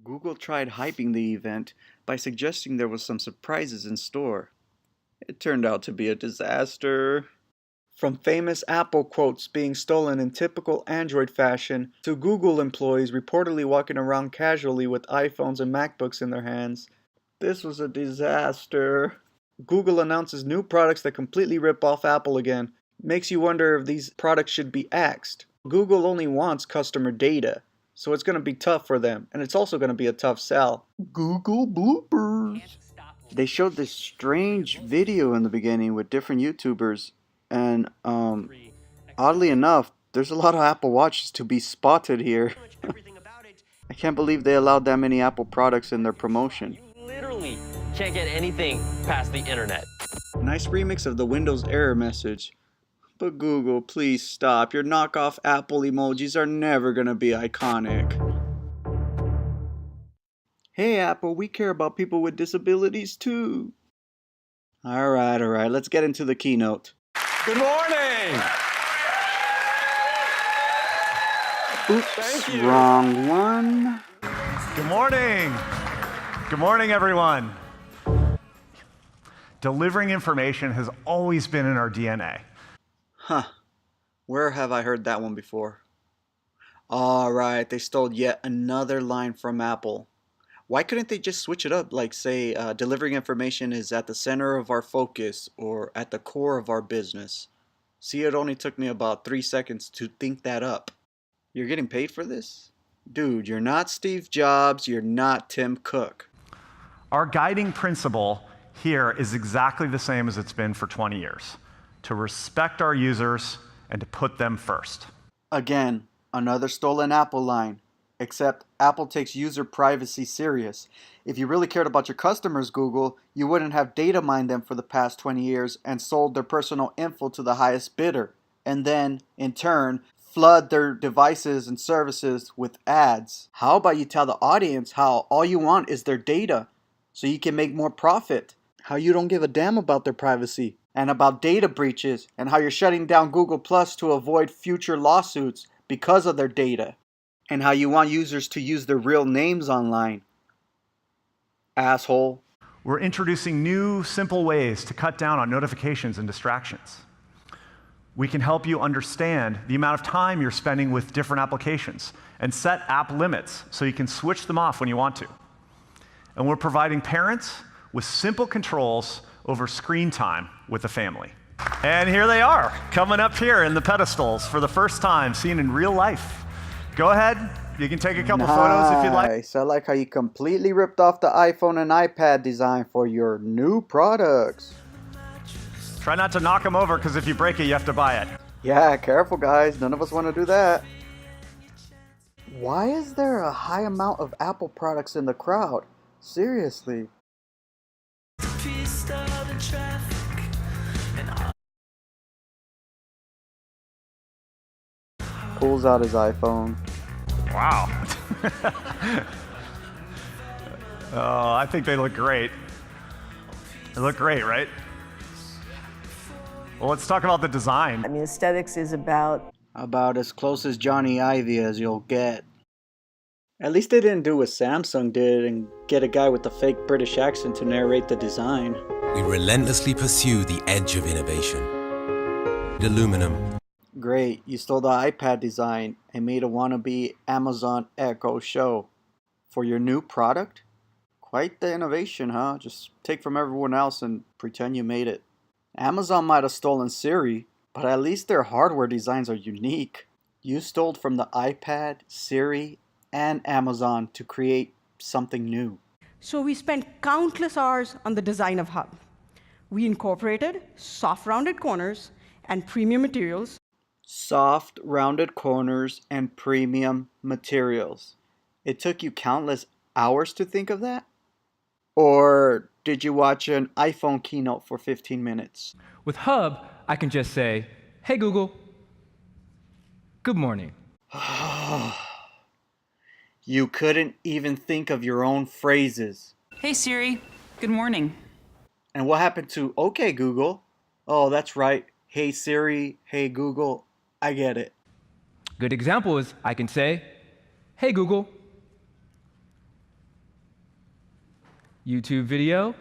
Google tried hyping the event by suggesting there was some surprises in store. It turned out to be a disaster. From famous Apple quotes being stolen in typical Android fashion to Google employees reportedly walking around casually with iPhones and MacBooks in their hands, this was a disaster. Google announces new products that completely rip off Apple again. Makes you wonder if these products should be axed. Google only wants customer data, so it's going to be tough for them, and it's also going to be a tough sell. Google Bloopers. They showed this strange video in the beginning with different YouTubers, and oddly enough, there's a lot of Apple Watches to be spotted here. I can't believe they allowed that many Apple products in their promotion. You literally can't get anything past the internet. Nice remix of the Windows error message. But Google, please stop. Your knockoff Apple emojis are never gonna be iconic. Hey Apple, we care about people with disabilities too. Alright, let's get into the keynote. Good morning! Oops, wrong one. Good morning! Good morning, everyone. Delivering information has always been in our DNA. Huh, where have I heard that one before? Alright, they stole yet another line from Apple. Why couldn't they just switch it up, like say, delivering information is at the center of our focus or at the core of our business? See, it only took me about 3 seconds to think that up. You're getting paid for this? Dude, you're not Steve Jobs, you're not Tim Cook. Our guiding principle here is exactly the same as it's been for 20 years. To respect our users and to put them first. Again, another stolen Apple line. Except Apple takes user privacy serious. If you really cared about your customers, Google, you wouldn't have data mined them for the past 20 years and sold their personal info to the highest bidder. And then, in turn, flood their devices and services with ads. How about you tell the audience how all you want is their data so you can make more profit? How you don't give a damn about their privacy and about data breaches and how you're shutting down Google Plus to avoid future lawsuits because of their data. And how you want users to use their real names online. Asshole. We're introducing new, simple ways to cut down on notifications and distractions. We can help you understand the amount of time you're spending with different applications and set app limits so you can switch them off when you want to. And we're providing parents with simple controls over screen time with the family. And here they are, coming up here in the pedestals for the first time, seen in real life. Go ahead, you can take a couple photos if you'd like. Nice. I like how you completely ripped off the iPhone and iPad design for your new products. Try not to knock them over, because if you break it, you have to buy it. Yeah, careful guys, none of us want to do that. Why is there a high amount of Apple products in the crowd? Seriously. Pulls out his iPhone. Wow. Oh, I think they look great. They look great, right? Well, let's talk about the design. I mean, aesthetics is about as close as Johnny Ivy as you'll get. At least they didn't do what Samsung did and get a guy with a fake British accent to narrate the design. We relentlessly pursue the edge of innovation. Aluminum. Great, you stole the iPad design and made a wannabe Amazon Echo Show. For your new product? Quite the innovation, huh? Just take from everyone else and pretend you made it. Amazon might have stolen Siri, but at least their hardware designs are unique. You stole from the iPad, Siri, and Amazon to create something new. So we spent countless hours on the design of Hub. We incorporated soft rounded corners and premium materials. Soft, rounded corners and premium materials. It took you countless hours to think of that? Or did you watch an iPhone keynote for 15 minutes? With Hub, I can just say, hey Google, good morning. You couldn't even think of your own phrases. Hey Siri, good morning. And what happened to okay Google? Oh, that's right. Hey Siri, hey Google, I get it. Good example is I can say, hey Google, YouTube video.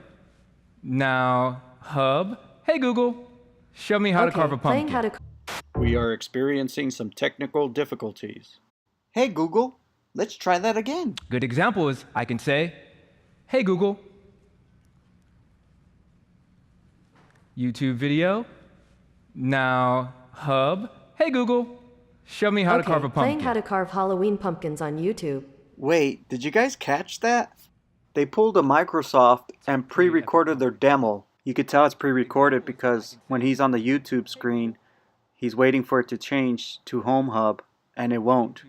Now, Hub. Hey Google, show me how to carve a pumpkin. We are experiencing some technical difficulties. Hey Google, let's try that again. Good example is I can say, hey Google, YouTube video. Now, Hub. Hey Google, show me how to carve a pumpkin. Playing how to carve Halloween pumpkins on YouTube. Wait, did you guys catch that? They pulled a Microsoft and pre-recorded their demo. You could tell it's pre-recorded because when he's on the YouTube screen, he's waiting for it to change to Home Hub, and it won't.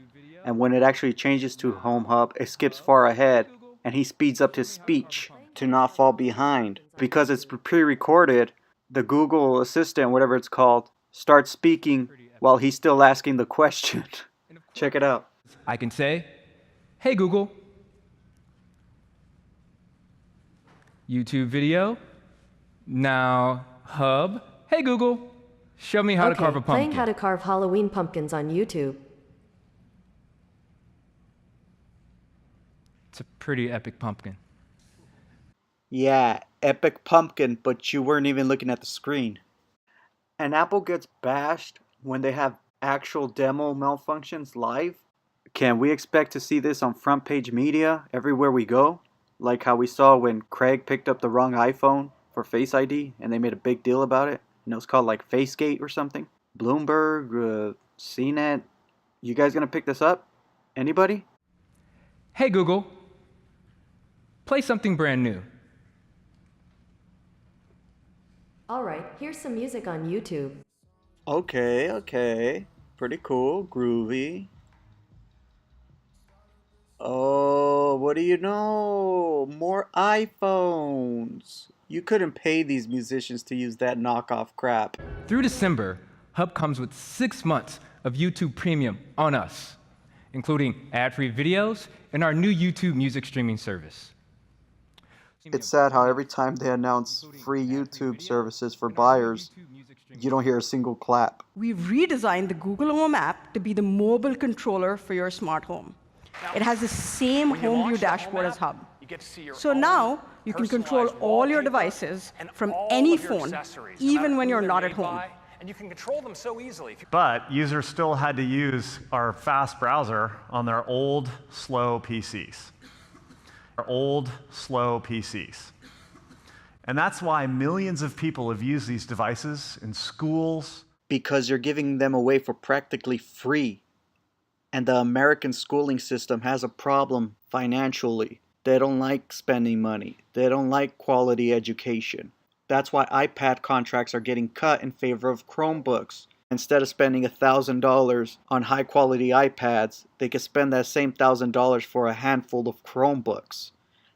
And when it actually changes to Home Hub, it skips far ahead, and he speeds up his speech to not fall behind. Because it's pre-recorded, the Google Assistant, whatever it's called, starts speaking while he's still asking the question. Check it out. I can say, hey Google, YouTube video. Now, Hub. Hey Google, show me how to carve a pumpkin. Playing how to carve Halloween pumpkins on YouTube. It's a pretty epic pumpkin. Yeah, epic pumpkin, but you weren't even looking at the screen. And Apple gets bashed when they have actual demo malfunctions live. Can we expect to see this on front page media everywhere we go? Like how we saw when Craig picked up the wrong iPhone for Face ID and they made a big deal about it. And it was called like Facegate or something. Bloomberg, CNET. You guys gonna pick this up? Anybody? Hey Google, play something brand new. All right, here's some music on YouTube. Okay. Pretty cool, groovy. Oh, what do you know? More iPhones. You couldn't pay these musicians to use that knockoff crap. Through December, Hub comes with 6 months of YouTube Premium on us, including ad-free videos and our new YouTube music streaming service. It's sad how every time they announce free YouTube services for buyers, you don't hear a single clap. We've redesigned the Google Home app to be the mobile controller for your smart home. It has the same home view dashboard as Hub. So now you can control all your devices from any phone, even when you're not at home. And you can control them so easily. But users still had to use our fast browser on their old, slow PCs. And that's why millions of people have used these devices in schools. Because you're giving them away for practically free. And the American schooling system has a problem financially. They don't like spending money. They don't like quality education. That's why iPad contracts are getting cut in favor of Chromebooks. Instead of spending $1,000 on high-quality iPads, they could spend that same $1,000 for a handful of Chromebooks.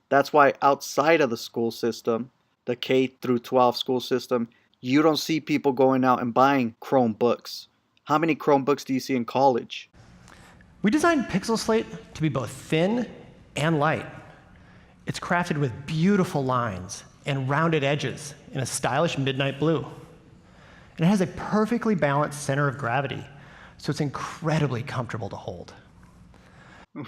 That's why outside of the school system, the K through 12 school system, you don't see people going out and buying Chromebooks. How many Chromebooks do you see in college? We designed Pixel Slate to be both thin and light. It's crafted with beautiful lines and rounded edges in a stylish midnight blue. And it has a perfectly balanced center of gravity, so it's incredibly comfortable to hold.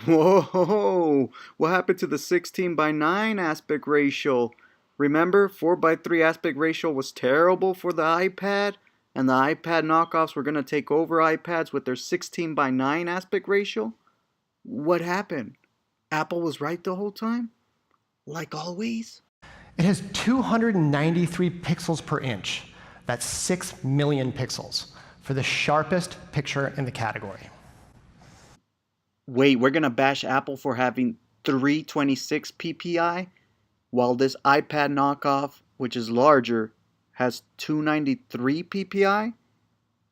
Whoa! What happened to the 16:9 aspect ratio? Remember, 4:3 aspect ratio was terrible for the iPad, and the iPad knockoffs were going to take over iPads with their 16:9 aspect ratio? What happened? Apple was right the whole time? Like always? It has 293 pixels per inch. That's 6 million pixels for the sharpest picture in the category. Wait, we're going to bash Apple for having 326 ppi, while this iPad knockoff, which is larger, has 293 ppi?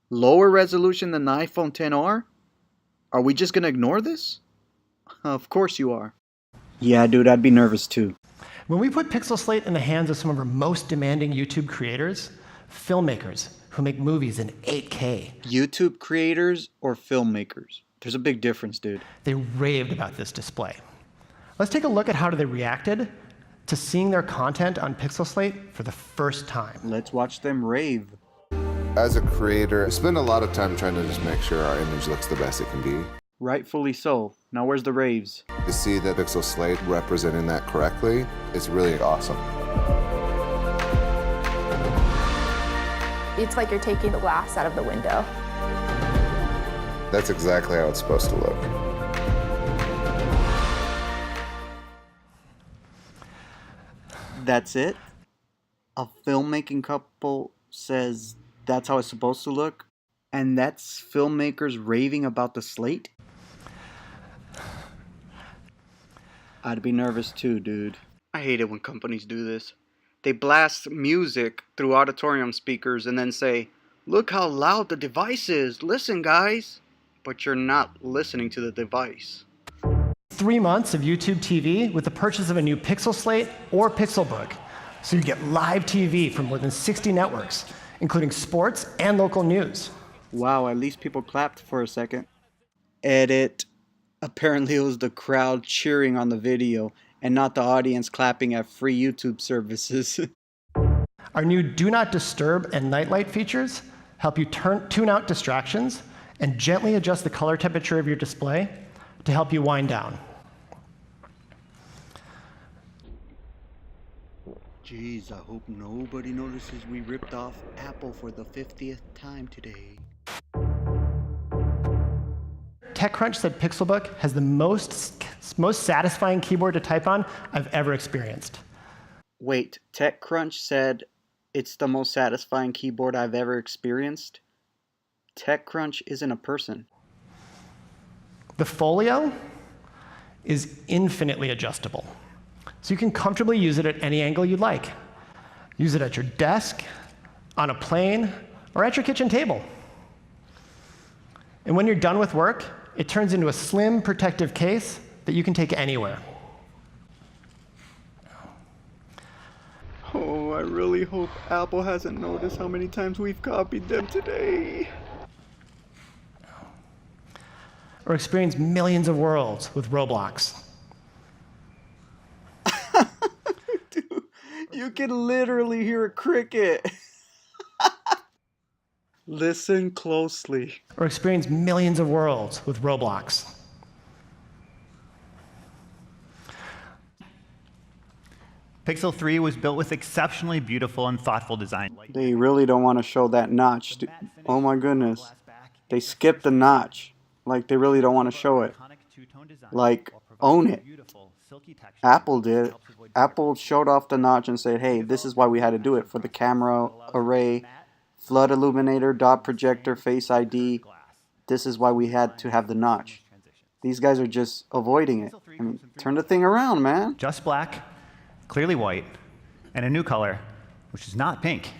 Lower resolution than the iPhone XR? Are we just going to ignore this? Of course you are. Yeah, dude, I'd be nervous too. When we put Pixel Slate in the hands of some of our most demanding YouTube creators, filmmakers who make movies in 8K. YouTube creators or filmmakers? There's a big difference, dude. They raved about this display. Let's take a look at how they reacted to seeing their content on Pixel Slate for the first time. Let's watch them rave. As a creator, I spend a lot of time trying to just make sure our image looks the best it can be. Rightfully so. Now where's the raves? To see the Pixel Slate representing that correctly is really awesome. It's like you're taking the glass out of the window. That's exactly how it's supposed to look. That's it? A filmmaking couple says that's how it's supposed to look? And that's filmmakers raving about the slate? I'd be nervous too, dude. I hate it when companies do this. They blast music through auditorium speakers and then say, "Look how loud the device is. Listen, guys." But you're not listening to the device. 3 months of YouTube TV with the purchase of a new Pixel Slate or Pixelbook. So you get live TV from more than 60 networks, including sports and local news. Wow, at least people clapped for a second. Edit. Apparently it was the crowd cheering on the video and not the audience clapping at free YouTube services. Our new Do Not Disturb and Nightlight features help you tune out distractions and gently adjust the color temperature of your display to help you wind down. Jeez, I hope nobody notices we ripped off Apple for the 50th time today. TechCrunch said Pixelbook has the most satisfying keyboard to type on I've ever experienced. Wait, TechCrunch said it's the most satisfying keyboard I've ever experienced? TechCrunch isn't a person. The folio is infinitely adjustable, so you can comfortably use it at any angle you'd like. Use it at your desk, on a plane, or at your kitchen table. And when you're done with work, it turns into a slim, protective case that you can take anywhere. Oh, I really hope Apple hasn't noticed how many times we've copied them today. Or experience millions of worlds with Roblox. Dude, you can literally hear a cricket. Listen closely. Or experience millions of worlds with Roblox. Pixel 3 was built with exceptionally beautiful and thoughtful design. They really don't want to show that notch. Oh my goodness. They skipped the notch. Like they really don't want to show it. Like, own it. Apple did. Apple showed off the notch and said, hey, this is why we had to do it. For the camera array, flood illuminator, dot projector, face ID. This is why we had to have the notch. These guys are just avoiding it. I mean, turn the thing around, man. Just black, clearly white, and a new color, which is not pink.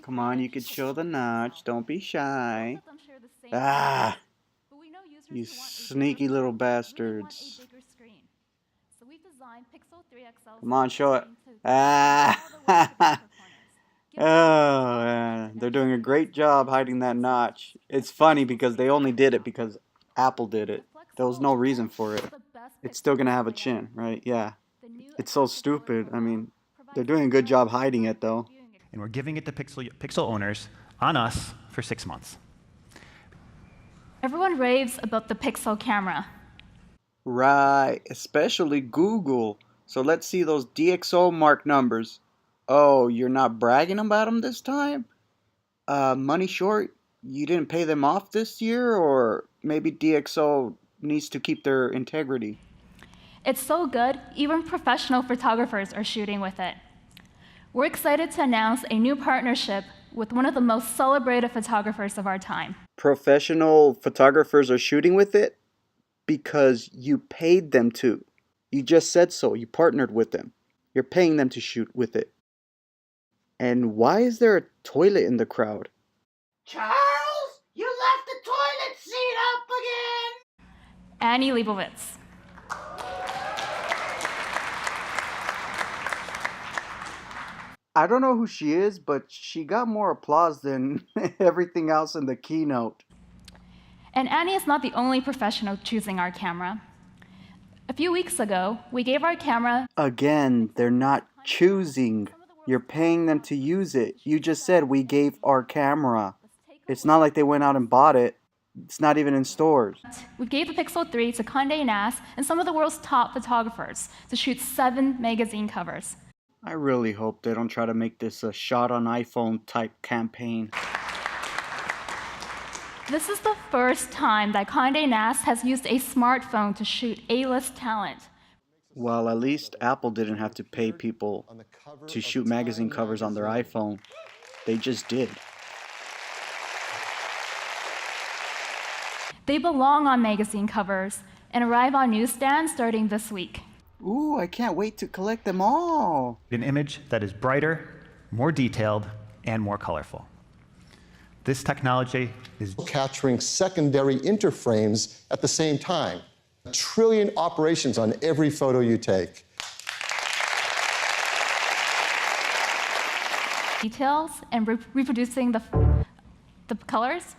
Come on, you could show the notch. Don't be shy. Ah, you sneaky little bastards. Come on, show it. Ah. Oh, yeah. They're doing a great job hiding that notch. It's funny because they only did it because Apple did it. There was no reason for it. It's still going to have a chin, right? Yeah. It's so stupid. I mean, they're doing a good job hiding it, though. And we're giving it to Pixel owners on us for 6 months. Everyone raves about the Pixel camera. Right, especially Google. So let's see those DxO mark numbers. Oh, you're not bragging about them this time? Money short? You didn't pay them off this year? Or maybe DxO needs to keep their integrity? It's so good, even professional photographers are shooting with it. We're excited to announce a new partnership with one of the most celebrated photographers of our time. Professional photographers are shooting with it? Because you paid them to. You just said so. You partnered with them. You're paying them to shoot with it. And why is there a toilet in the crowd? Charles, you left the toilet seat up again! Annie Leibovitz. I don't know who she is, but she got more applause than everything else in the keynote. And Annie is not the only professional choosing our camera. A few weeks ago, we gave our camera... Again, they're not choosing. You're paying them to use it. You just said we gave our camera. It's not like they went out and bought it. It's not even in stores. We gave the Pixel 3 to Condé Nast and some of the world's top photographers to shoot 7 magazine covers. I really hope they don't try to make this a shot on iPhone type campaign. This is the first time that Condé Nast has used a smartphone to shoot A-list talent. Well, at least Apple didn't have to pay people to shoot magazine covers on their iPhone. They just did. They belong on magazine covers and arrive on newsstands starting this week. Ooh, I can't wait to collect them all. An image that is brighter, more detailed, and more colorful. This technology is capturing secondary interframes at the same time. 1 trillion operations on every photo you take. Details and reproducing the colors.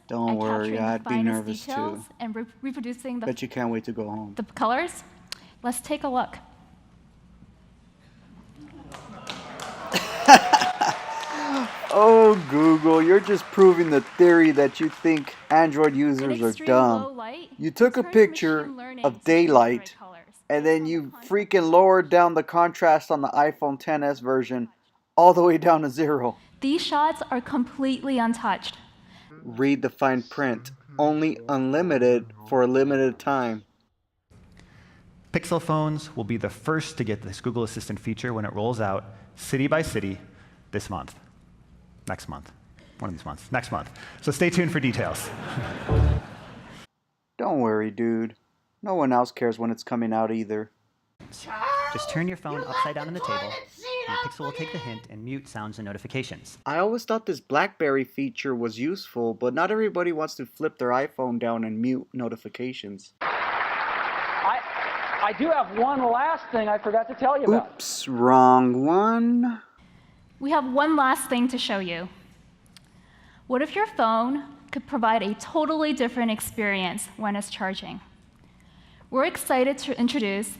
Don't worry, I'd be nervous details too. And reproducing Bet you can't wait to go home. the colors. Let's take a look. Oh, Google, you're just proving the theory that you think Android users are dumb. You took a picture of daylight, and then you freaking lowered down the contrast on the iPhone XS version all the way down to 0. These shots are completely untouched. Read the fine print. Only unlimited for a limited time. Pixel phones will be the first to get this Google Assistant feature when it rolls out city by city this month. Next month. One of these months. Next month. So stay tuned for details. Don't worry, dude. No one else cares when it's coming out either. Just turn your phone upside down on the table, and Pixel will take the hint and mute sounds and notifications. I always thought this BlackBerry feature was useful, but not everybody wants to flip their iPhone down and mute notifications. I do have one last thing I forgot to tell you about. Oops, wrong one. We have one last thing to show you. What if your phone could provide a totally different experience when it's charging? We're excited to introduce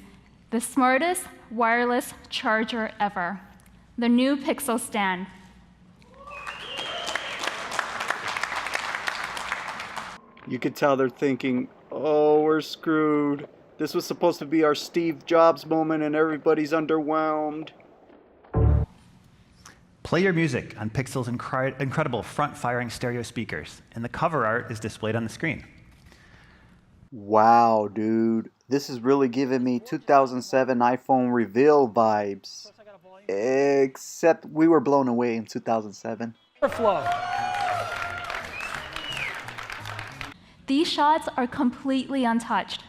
the smartest wireless charger ever, the new Pixel Stand. You could tell they're thinking, oh, we're screwed. This was supposed to be our Steve Jobs moment and everybody's underwhelmed. Play your music on Pixel's incredible front-firing stereo speakers, and the cover art is displayed on the screen. Wow, dude. This is really giving me 2007 iPhone reveal vibes. Except we were blown away in 2007. These shots are completely untouched.